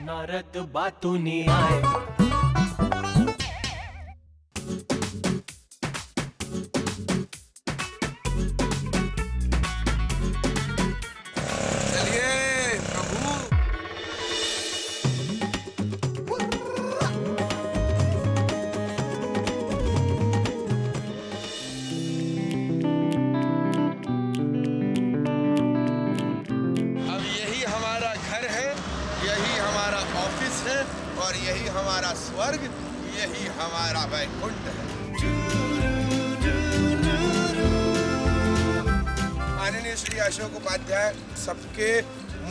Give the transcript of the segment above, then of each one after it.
नारद बातू नहीं आए। और यही हमारा स्वर्ग, यही हमारा वैकुंठ है। माननीय श्री अशोक उपाध्याय, सबके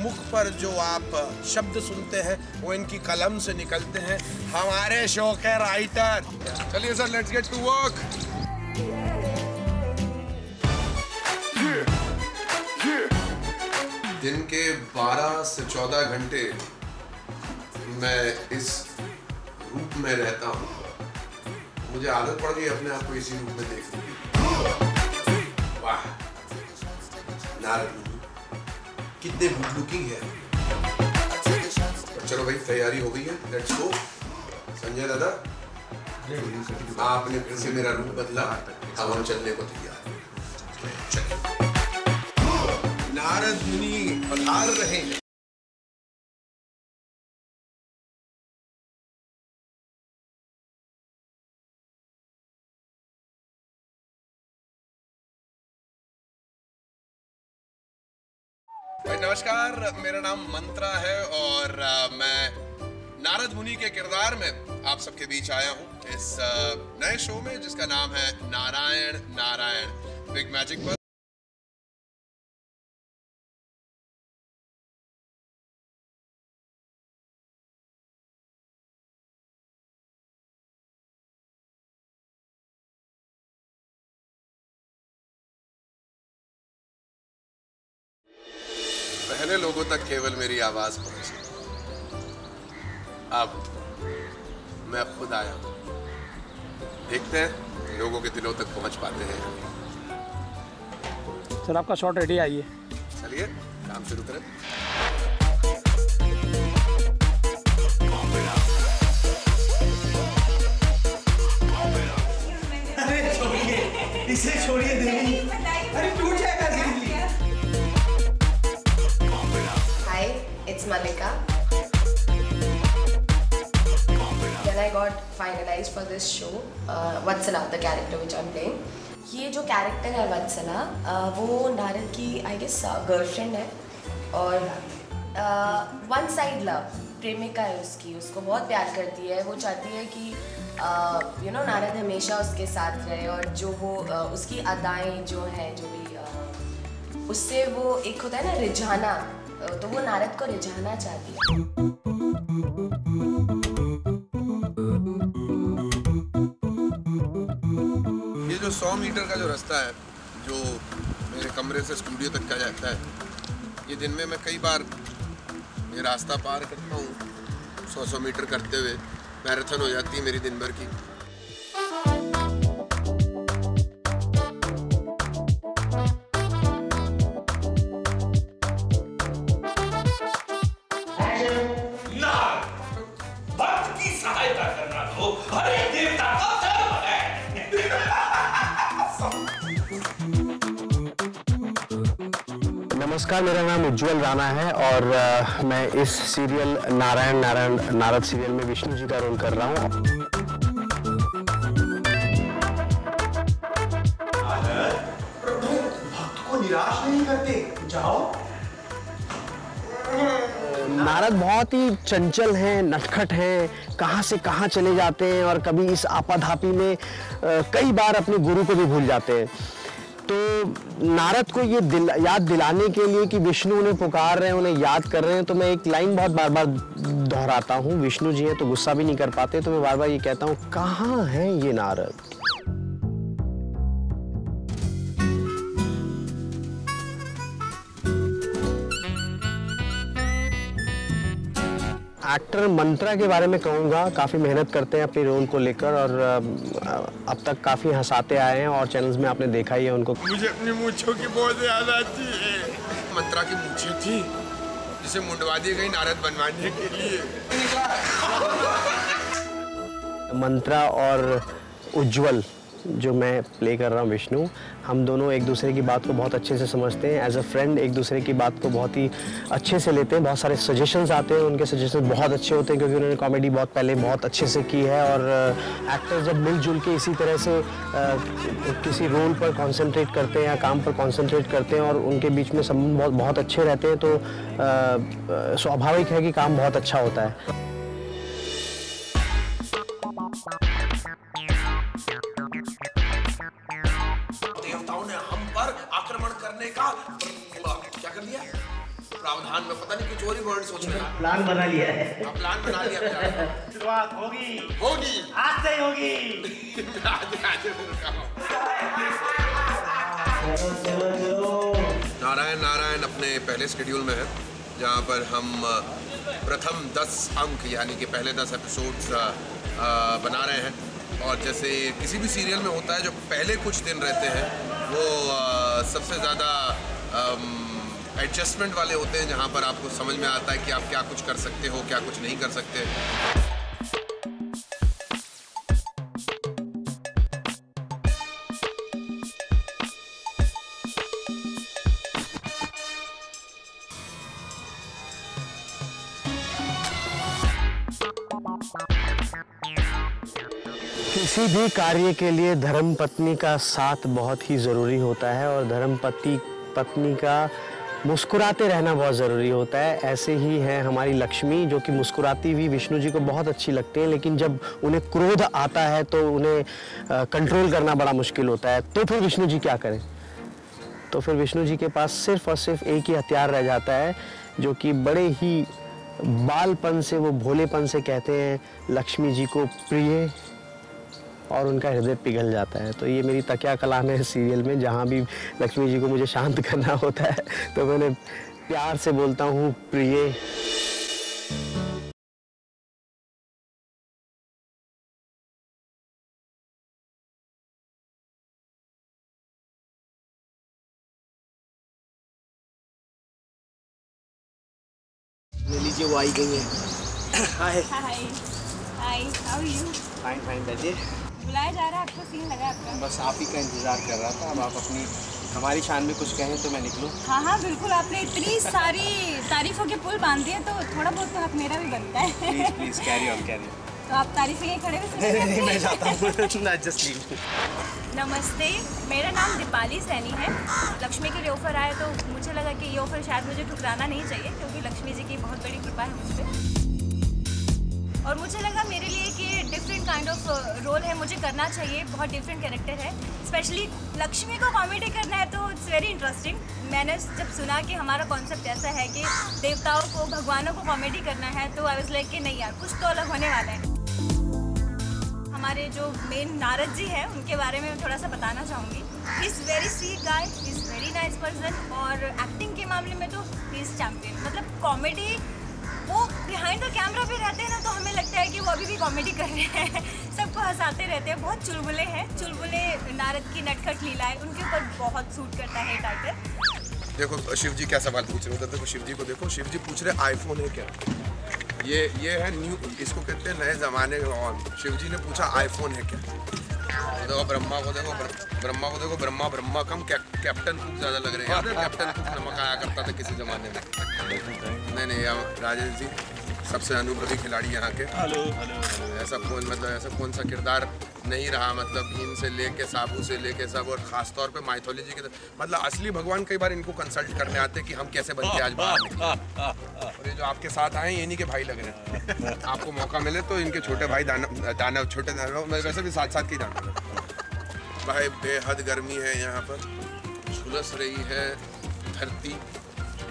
मुख पर जो आप शब्द सुनते हैं वो इनकी कलम से निकलते हैं। हमारे शो के राइटर। चलिए sir, let's get to work. दिन के 12 से 14 घंटे मैं इस रूप में रहता हूँ। मुझे आदत पड़ गई अपने आप को इसी रूप में देखने की। वाह, नारद कितने गुड लुकिंग है। चलो भाई, तैयारी हो गई है, लेट्स गो। संजय दादा, आपने फिर से मेरा रूप बदला, अब हम चलने को तैयार हैं। नारद मुनि पधार रहे हैं। नमस्कार, मेरा नाम मंत्रा है और मैं नारद मुनि के किरदार में आप सबके बीच आया हूँ इस नए शो में, जिसका नाम है नारायण नारायण बिग मैजिक पर। पहले लोगों तक केवल मेरी आवाज पहुंची, अब मैं खुद आया हूं। देखते हैं लोगों के दिलों तक पहुंच पाते हैं। सर, आपका शॉट रेडी, आइए। चलिए काम शुरू करें। अरे छोड़िए, इसे छोड़िए देवी। अरे टूट जाएगा। It's Malika. Then I got finalized for this show, Vatsala, the character which I'm playing. ये जो कैरेक्टर है वत्सला, वो नारद की I guess गर्लफ्रेंड है और वन साइड लव, प्रेमिका है उसकी, उसको बहुत प्यार करती है। वो चाहती है कि नारद हमेशा उसके साथ रहे और जो वो उसकी अदाएं जो हैं, जो भी उससे वो एक होता है ना रिझाना, तो वो नारद को रिझाना चाहती है। ये जो 100 मीटर का जो रास्ता है, जो मेरे कमरे से स्टूडियो तक का जाता है, ये दिन में मैं कई बार ये रास्ता पार करता हूँ। 100 मीटर करते हुए मैराथन हो जाती है मेरी दिन भर की। नमस्कार, मेरा नाम उज्जवल राणा है और मैं इस सीरियल नारायण नारायण नारद सीरियल में विष्णु जी का रोल कर रहा हूँ। प्रभु भक्त को निराश नहीं करते, जाओ। नारद बहुत ही चंचल हैं, नटखट हैं, कहाँ से कहाँ चले जाते हैं और कभी इस आपाधापी में कई बार अपने गुरु को भी भूल जाते हैं। तो नारद को ये याद दिलाने के लिए कि विष्णु उन्हें पुकार रहे हैं, उन्हें याद कर रहे हैं, तो मैं एक लाइन बहुत बार बार दोहराता हूँ। विष्णु जी हैं तो गुस्सा भी नहीं कर पाते, तो मैं बार बार ये कहता हूँ, कहाँ हैं ये नारद। एक्टर मंत्रा के बारे में कहूँगा, काफ़ी मेहनत करते हैं अपने रोल को लेकर और अब तक काफ़ी हंसाते आए हैं और चैनल्स में आपने देखा ही है उनको। मुझे अपनी मूंछों की बहुत याद आती है। मंत्रा की मूंछें थी जिसे मुंडवा दी गई नारद बनवाने के लिए। मंत्रा और उज्जवल जो मैं प्ले कर रहा हूँ विष्णु, हम दोनों एक दूसरे की बात को बहुत अच्छे से समझते हैं। एज अ फ्रेंड एक दूसरे की बात को बहुत ही अच्छे से लेते हैं। बहुत सारे सजेशंस आते हैं, उनके सजेशंस बहुत अच्छे होते हैं क्योंकि उन्होंने कॉमेडी बहुत पहले बहुत अच्छे से की है। और एक्टर्स जब मिलजुल के इसी तरह से किसी रोल पर कॉन्सेंट्रेट करते हैं या काम पर कॉन्सेंट्रेट करते हैं और उनके बीच में संबंध बहुत बहुत अच्छे रहते हैं तो स्वाभाविक है कि काम बहुत अच्छा होता है। देवताओं ने हम पर आक्रमण करने का क्या कर दिया? प्रावधान में पता नहीं कुछ और ही वर्ड सोच रहे हैं। प्लान बना लिया है। प्लान बना लिया। शुरुआत होगी आज से ही होगी। नारायण नारायण अपने पहले शेड्यूल में है जहाँ पर हम प्रथम 10 अंक यानी कि पहले 10 एपिसोड्स बना रहे हैं। और जैसे किसी भी सीरियल में होता है जो पहले कुछ दिन रहते हैं वो सबसे ज़्यादा एडजस्टमेंट वाले होते हैं, जहाँ पर आपको समझ में आता है कि आप क्या कुछ कर सकते हो, क्या कुछ नहीं कर सकते। किसी भी कार्य के लिए धर्मपत्नी का साथ बहुत ही ज़रूरी होता है और धर्मपत्नी का मुस्कुराते रहना बहुत ज़रूरी होता है। ऐसे ही है हमारी लक्ष्मी जो कि मुस्कुराती हुई विष्णु जी को बहुत अच्छी लगती है, लेकिन जब उन्हें क्रोध आता है तो उन्हें कंट्रोल करना बड़ा मुश्किल होता है। तो फिर विष्णु जी क्या करें? तो फिर विष्णु जी के पास सिर्फ और सिर्फ एक ही हथियार रह जाता है जो कि बड़े ही बालपन से, वो भोलेपन से कहते हैं लक्ष्मी जी को प्रिय, और उनका हृदय पिघल जाता है। तो ये मेरी तकिया कलाम है सीरियल में, जहाँ भी लक्ष्मी जी को मुझे शांत करना होता है तो मैंने प्यार से बोलता हूँ प्रिय। ले लीजिए, वो आई गई है। Hi hi hi, how are you? Fine fine, बैठिए। बुलाया जा रहा है आपको? सीन लगा आपका? बस आप ही का इंतजार कर रहा था। अब आप अपनी हमारी शान में कुछ कहें तो मैं निकलूं। हाँ हाँ बिल्कुल, आपने इतनी सारी तारीफों के पुल बांध दिए तो थोड़ा बहुत तो हक मेरा भी बनता है। Please please carry on carry on. तो आप तारीफें ये खड़े हुए नहीं मैं जाता हूँ ना, जस्ट लीव। नमस्ते, मेरा नाम दीपाली सैनी है। लक्ष्मी के लिए ऑफर आया तो मुझे लगा कि ये ऑफर शायद मुझे ठुकराना नहीं चाहिए क्योंकि लक्ष्मी जी की बहुत बड़ी कृपा है मुझ पर। और मुझे लगा मेरे लिए कि डिफरेंट काइंड ऑफ रोल है, मुझे करना चाहिए। बहुत डिफरेंट कैरेक्टर है, स्पेशली लक्ष्मी को कॉमेडी करना है तो इट्स वेरी इंटरेस्टिंग। मैंने जब सुना कि हमारा कॉन्सेप्ट ऐसा है कि देवताओं को, भगवानों को कॉमेडी करना है तो आई वाज लाइक कि नहीं यार, कुछ तो अलग होने वाला है। हमारे जो मेन नारद जी हैं उनके बारे में मैं थोड़ा सा बताना चाहूँगी। He is very sweet guy, he is very nice person, और एक्टिंग के मामले में तो ही इज़ चैम्पियन। मतलब कॉमेडी वो बिहाइंड द कैमरा पे रहते हैं ना तो हमें लगता है कि वो अभी भी कॉमेडी कर रहे हैं। सबको हंसाते रहते हैं, बहुत चुलबुले हैं। चुलबुले नारद की नटखट लीला है, उनके ऊपर बहुत सूट करता है टाइटल। देखो शिव जी क्या सवाल पूछ रहे होते, देखो शिव जी को देखो, शिव जी पूछ रहे आईफोन है क्या? ये है न्यू, इसको कहते हैं नए जमाने का ऑन। शिव जी ने पूछा आईफोन है क्या? देखो ब्रह्मा को देखो, ब्रह्मा कम कैप्टन कुक ज्यादा लग रहे हैं। कैप्टन कुक नमक आया करता था किसी जमाने में। नहीं राजेश जी सबसे अनुभवी खिलाड़ी यहाँ के। हेलो ऐसा कौन सा किरदार नहीं रहा, मतलब भीम से लेके साबू से लेके सब, और खास तौर पे माइथोलॉजी के मतलब असली भगवान कई बार इनको कंसल्ट करने आते हैं कि हम कैसे बन के आज बाहर निकले। और ये जो आपके साथ आए हैं इन्हीं के भाई लग रहे हैं। आपको मौका मिले तो इनके छोटे भाई दानव छोटे दानव वैसे भी साथ साथ की दानव भाई। बेहद गर्मी है यहाँ पर, झुलस रही है धरती।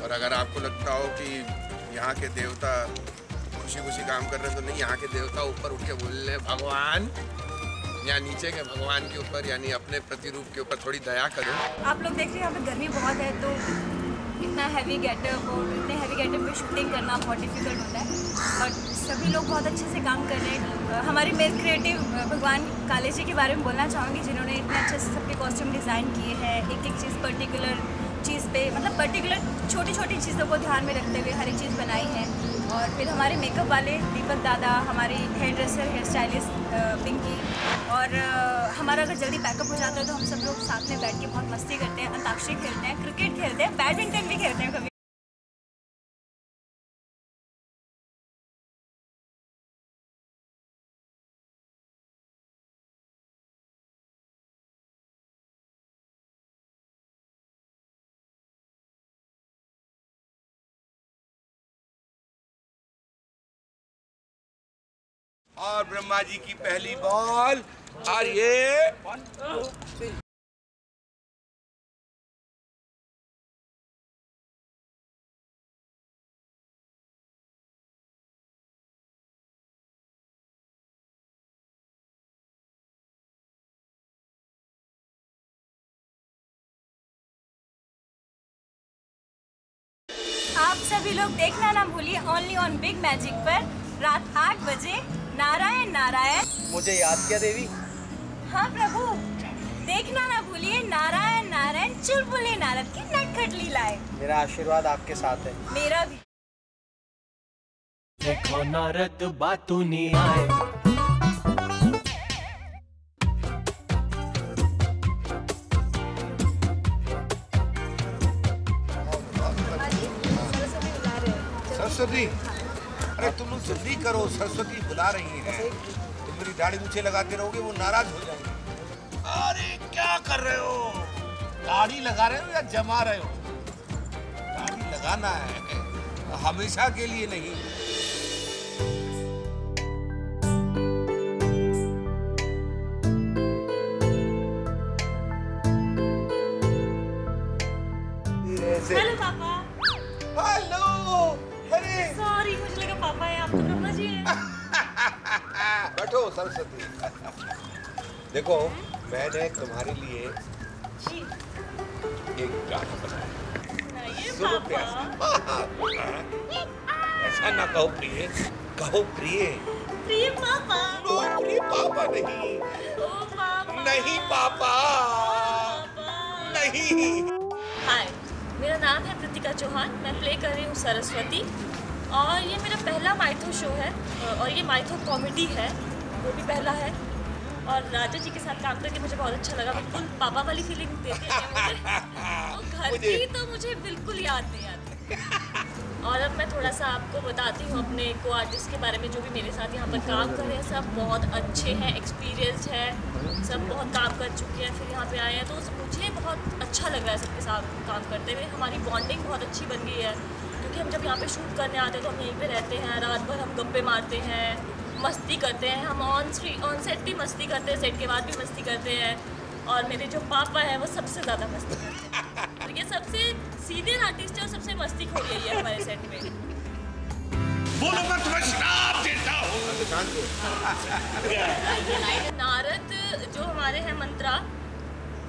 और अगर आपको लगता हो कि यहाँ के देवता खुशी खुशी काम कर रहे हैं तो नहीं, यहाँ के देवता ऊपर उठ के बोल रहे भगवान, या नीचे के भगवान के ऊपर यानी अपने प्रतिरूप के ऊपर थोड़ी दया करो। आप लोग देख रहे हैं यहाँ पे गर्मी बहुत है तो इतना हैवी गेटअप और इतने हैवी गेटअप में शूटिंग करना बहुत डिफिकल्ट होता है। और सभी लोग बहुत अच्छे से काम कर रहे हैं। हमारे मेन क्रिएटिव भगवान काले जी के बारे में बोलना चाहूँगी, जिन्होंने इतने अच्छे से सबके कॉस्ट्यूम डिज़ाइन किए हैं। एक एक चीज़ पर्टिकुलर चीज़ पे, मतलब पर्टिकुलर छोटी छोटी चीज़ों को ध्यान में रखते हुए हर एक चीज़ बनाई है। और फिर हमारे मेकअप वाले दीपक दादा, हमारी hair dresser, hair stylist Pinky, और हमारा अगर जल्दी पैकअप हो जाता है तो हम सब लोग साथ में बैठ के बहुत मस्ती करते हैं, अंताक्षरी खेलते हैं, क्रिकेट खेलते हैं, बैडमिंटन भी खेलते हैं कभी। और ब्रह्मा जी की पहली बॉल, और ये 1 2 3। आप सभी लोग देखना ना भूलिए ओनली ऑन बिग मैजिक पर रात 8 बजे। नारायण नारायण। मुझे याद किया देवी? हाँ प्रभु, देखना ना भूलिए नारायण नारायण चुलबुले नारद की नटखट लीलाएं। मेरा आशीर्वाद आपके साथ है। मेरा भी। देखो नारद बातूनी आए। सरस्वती, अरे तुम उनसे फ्री करो, सरस्वती बुला रही हैं। तुम मेरी दाढ़ी मूछे लगाते रहोगे, वो नाराज हो जाएंगे। अरे क्या कर रहे हो? दाढ़ी लगा रहे हो या जमा रहे हो? दाढ़ी लगाना है, हमेशा के लिए नहीं। हेलो पापा। हेलो। अरे सॉरी, मुझे लगा पापा है, आपको ब्रह्मा जी है। बैठो सरस्वती। देखो, मैंने तुम्हारे लिए जी। एक गाना बनाया। सुनाइए सुनो पापा। ऐसा ना कहो प्रिय, कहो प्रिय। प्रिय पापा। नो, प्रिय पापा नहीं। ओ पापा। नहीं पापा। नहीं। हाय, मेरा नाम है कृतिका चौहान। मैं प्ले कर रही हूँ सरस्वती, और ये मेरा पहला माइथो शो है, और ये माइथो कॉमेडी है, वो भी पहला है। और राजा जी के साथ काम करके मुझे बहुत अच्छा लगा। बिल्कुल पापा वाली फीलिंग देते हैं मुझे। घर की तो मुझे बिल्कुल याद नहीं आती। और अब मैं थोड़ा सा आपको बताती हूँ अपने को आर्टिस्ट के बारे में, जो भी मेरे साथ यहाँ पर काम कर रहे हैं। सब बहुत अच्छे हैं, एक्सपीरियंस है, सब बहुत काम कर चुके हैं, फिर यहाँ पे आए हैं, तो मुझे बहुत अच्छा लग रहा है सबके साथ काम करते हुए। हमारी बॉन्डिंग बहुत अच्छी बन गई है, क्योंकि हम जब यहाँ पे शूट करने आते हैं तो हम यहीं पे रहते हैं, रात भर हम गप्पे मारते हैं, मस्ती करते हैं। हम ऑन सेट भी मस्ती करते हैं, सेट के बाद भी मस्ती करते हैं। और मेरे जो पापा हैं वो सबसे ज़्यादा मस्ती करते हैं। तो ये सबसे सीनियर आर्टिस्ट है और सबसे मस्ती खोर यही है हमारे सेट में। बोलो, मैं तुम्हें श्राप देता हूँ। नारद जो हमारे हैं मंत्रा,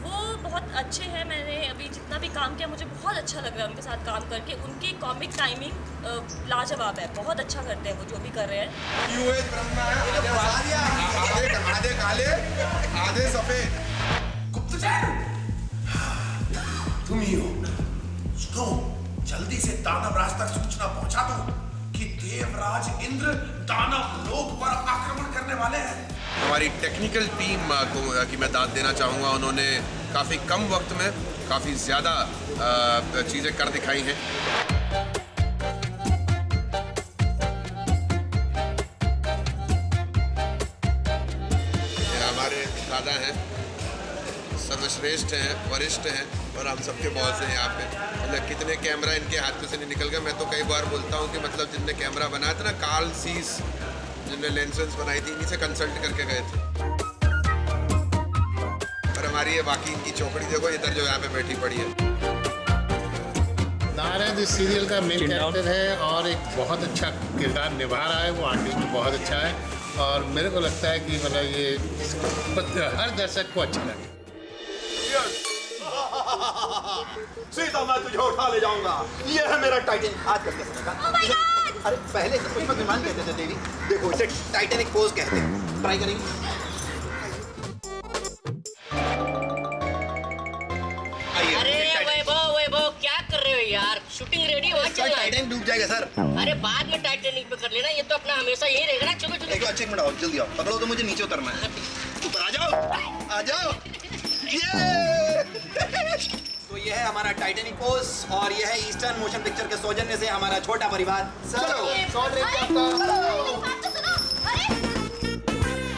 वो बहुत अच्छे हैं। मैंने अभी जितना भी काम किया मुझे बहुत अच्छा लग रहा है उनके साथ काम करके। उनकी कॉमिक टाइमिंग लाजवाब है, बहुत अच्छा करते हैं वो जो भी कर रहे हैं। आधे काले आधे सफेद। तुम ही हो। सुनो, जल्दी से दानव राज तक सूचना पहुंचा दो कि देवराज इंद्र दानव लोक पर आक्रमण करने वाले हैं। हमारी टेक्निकल टीम को कि मैं दाद देना चाहूँगा, उन्होंने काफ़ी कम वक्त में काफ़ी ज़्यादा चीज़ें कर दिखाई हैं। हमारे दादा हैं, सर्वश्रेष्ठ हैं, वरिष्ठ हैं, और हम सबके बॉस हैं यहाँ पे। मतलब कितने कैमरा इनके हाथों से नहीं निकल गए। मैं तो कई बार बोलता हूँ कि मतलब जिनने कैमरा बनाया था ना, कार्ल सीस, जिनने लेंसेज बनाई थी, इन्हीं से कंसल्ट करके गए थे। और हमारी ये बाकी इनकी चौकड़ी देखो, इधर जो यहाँ पे बैठी पड़ी है। नारद इस सीरियल का मेन कैरेक्टर है और एक बहुत अच्छा किरदार निभा रहा है। वो आर्टिस्ट बहुत अच्छा है, और मेरे को लगता है कि मतलब ये हर दर्शक को अच्छा लगे। सीता, मैं तुझे उठा ले जाऊंगा। ये है मेरा टाइटैनिक आज के समय का। Oh my God! अरे पहले से पुष्पक विमान कहते थे देवी। देखो, इसे टाइटैनिक पोज कहते हैं। ट्राई करेंगे? अरे वैभव, शूटिंग रेडी वहाँ चल रहा है। टाइटैनिक डूब जाएगा सर। अरे बाद में टाइटैनिक पे कर लेना, ये तो अपना हमेशा यही रहेगा ना। चलो चलो। एक मिनट आओ, जल्दी आओ, पकड़ो तो मुझे नीचे उतरना है। ऊपर आ जाओ, आ जाओ। तो ये है हमारा टाइटैनिक पोज और ये है ईस्टर्न मोशन पिक्चर के सौजन्य से हमारा छोटा परिवार।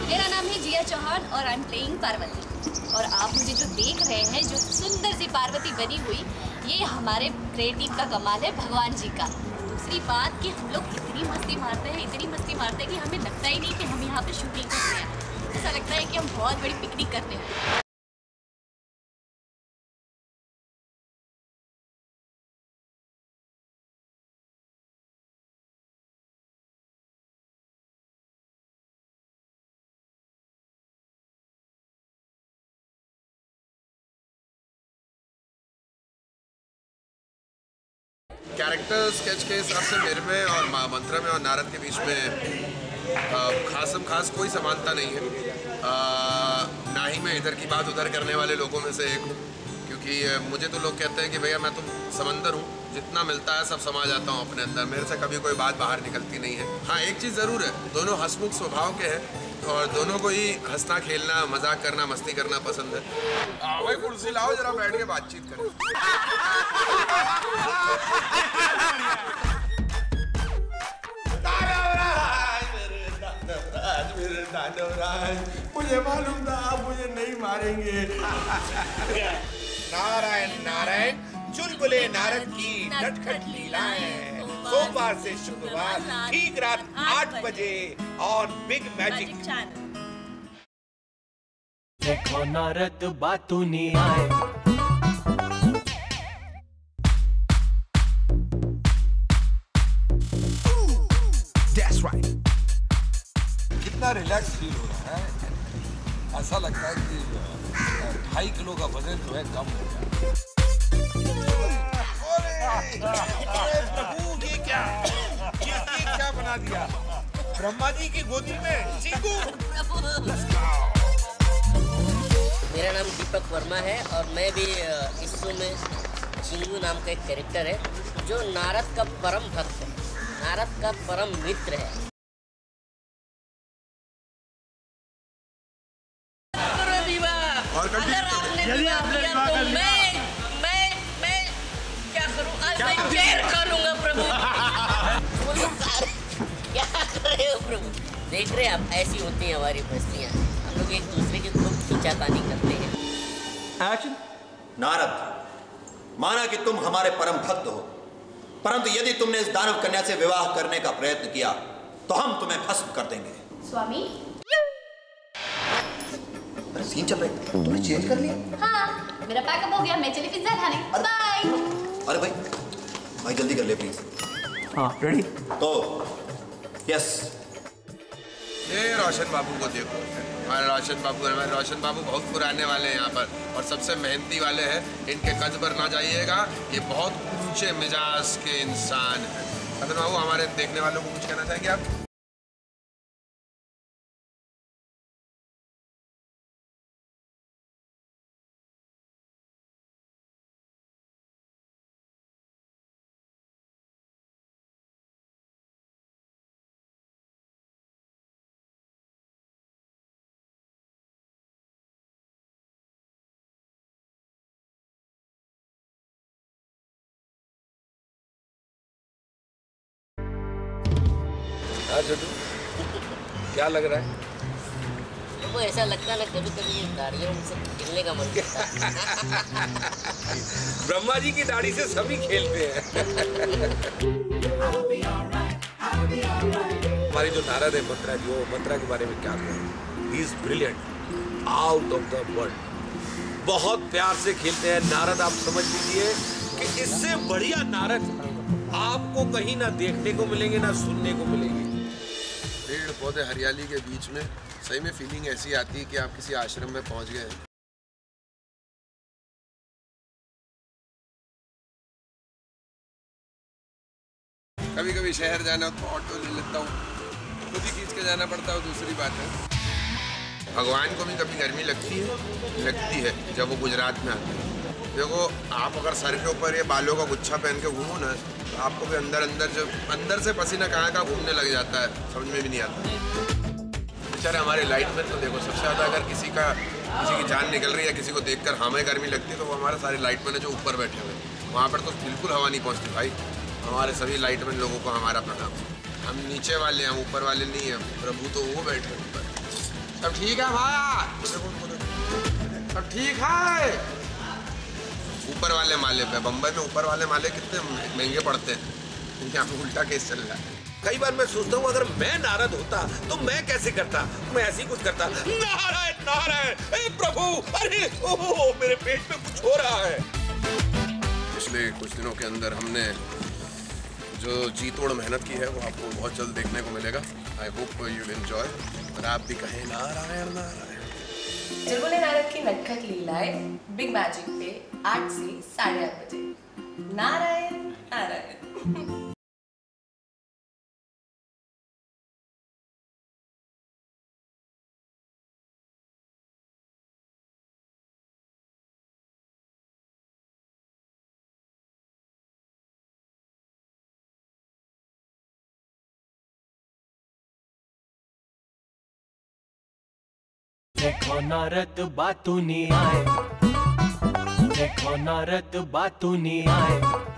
मेरा नाम है जिया चौहान और आई एम प्लेइंग पार्वती। और आप मुझे जो देख रहे हैं, जो सुंदर सी पार्वती बनी हुई, ये हमारे क्रिएटिव का कमाल है, भगवान जी का। दूसरी बात कि हम लोग इतनी मस्ती मारते हैं कि हमें लगता ही नहीं कि हम यहाँ पे शूटिंग कर रहे हैं। ऐसा लगता है कि हम बहुत बड़ी पिकनिक कर रहे हैं। कैरेक्टर स्केच के हिसाब से मेरे में और मंत्रा में और नारद के बीच में खास कोई समानता नहीं है। ना ही मैं इधर की बात उधर करने वाले लोगों में से एक हूँ, क्योंकि मुझे तो लोग कहते हैं कि भैया मैं तो समंदर हूँ, जितना मिलता है सब समा जाता हूँ अपने अंदर, मेरे से कभी कोई बात बाहर निकलती नहीं है। हाँ, एक चीज़ ज़रूर है, दोनों हंसमुख स्वभाव के हैं और दोनों को ही हंसना, खेलना, मजाक करना, मस्ती करना पसंद है। भाई कुर्सी लाओ, जरा बैठ के बातचीत करें। मुझे मालूम था आप मुझे नहीं मारेंगे। नारायण नारायण, चुलबुले नारद की नटखट लीलाएं, सोमवार से शुक्रवार ठीक रात 8 बजे ऑन बिग मैजिक चैनल। देखो नारद बातू नहीं आए। That's right. कितना रिलैक्स फील हो रहा है, ऐसा लगता है कि 2.5 किलो का वजन जो है कम हो गया। अरे प्रभु, ये क्या बना दिया? ब्रह्मा जी की गोदी में चीकू। मेरा नाम दीपक वर्मा है और मैं भी इस शो में चिंगू नाम का एक कैरेक्टर है जो नारद का परम भक्त है, नारद का परम मित्र है। और अगर आपने विवाह किया तो मैं क्या करूं? आज मैं जेल करूंगा प्रभु। क्या कर रहे हो प्रभु? देख रहे आप, ऐसी होती हैं हमारी बस्तियां। हम लोग एक दूसरे की खूब खींचातानी करते हैं। एक्शन। नारद, माना कि तुम हमारे परम भक्त हो, परंतु यदि तुमने इस दानव कन्या से विवाह करने का प्रयत्न किया तो हम तुम्हें भस्म कर देंगे। स्वामी। अरे सीन चल रहा है, तुमने चेंज कर लिया? हाँ, मेरा पैकअप हो गया, मैं चली पिज्जा खाने। बाय। अरे भाई जल्दी कर ले प्लीज। हाँ, रेडी? तो यस। ये रोशन बाबू को देखो, हमारे रोशन बाबू बहुत पुराने वाले हैं यहाँ पर और सबसे मेहनती वाले हैं। इनके कद पर ना जाइएगा, ये बहुत ऊंचे मिजाज के इंसान हैं। रतन बाबू, हमारे देखने वालों को कुछ कहना चाहेंगे आप? क्या लग रहा है? वो ऐसा लगता है ना, कभी कभी दाढ़ियों से खेलने का मन करता है। ब्रह्मा जी की दाढ़ी से सभी खेलते हैं। हमारी जो नारद है मंत्रा जी, वो मंत्रा के बारे में क्या कहें? He is brilliant, out of the world. बहुत प्यार से खेलते हैं नारद। आप समझ लीजिए कि इससे बढ़िया नारद आपको कहीं ना देखने को मिलेंगे ना सुनने को मिलेंगे। पेड़ पौधे हरियाली के बीच में सही में फीलिंग ऐसी आती है कि आप किसी आश्रम में पहुंच गए हैं। कभी कभी शहर जाना हो तो ऑटो ले लेता हूँ, खुद ही खींच के जाना पड़ता है, दूसरी बात है। भगवान को भी कभी गर्मी लगती है जब वो गुजरात में आते हैं। देखो, आप अगर सर के ऊपर ये बालों का गुच्छा पहन के घूमो ना, तो आपको भी अंदर से पसीना कहाँ घूमने लग जाता है, समझ में भी नहीं आता। बेचारे हमारे लाइटमैन तो देखो, सबसे ज़्यादा अगर किसी की जान निकल रही है, किसी को देखकर हमें गर्मी लगती है, तो वो हमारे सारे लाइटमैन है जो ऊपर बैठे हुए हैं। वहाँ पर तो बिल्कुल हवा नहीं पहुँचती भाई। हमारे सभी लाइटमैन लोगों को हमारा प्रणाम। हम नीचे वाले हैं, ऊपर वाले नहीं हैं। प्रभु तो वो बैठे हैं ऊपर। सब ठीक है भाई, सब ठीक है। ऊपर वाले माले पे, बम्बई में ऊपर वाले माले कितने महंगे पड़ते हैं, यहाँ पे उल्टा केस चल रहा है। कई बार मैं सोचता हूँ अगर मैं नारद होता तो मैं कैसे करता, मैं ऐसे ही कुछ करता। नारायण नारायण, हे प्रभु, अरे ओह मेरे पेट में कुछ हो रहा है। पिछले कुछ दिनों के अंदर हमने जो जी तोड़ मेहनत की है वो आपको बहुत जल्द देखने को मिलेगा। I hope you will enjoy. और आप भी कहें नारायण नारायण। चुलबुले नारद की नटखट लीलाएं बिग मैजिक पे 8 से 8:30 बजे। नारायण नारायण। देखो नारद बातूनी आए, देखो नारद बातूनी आए।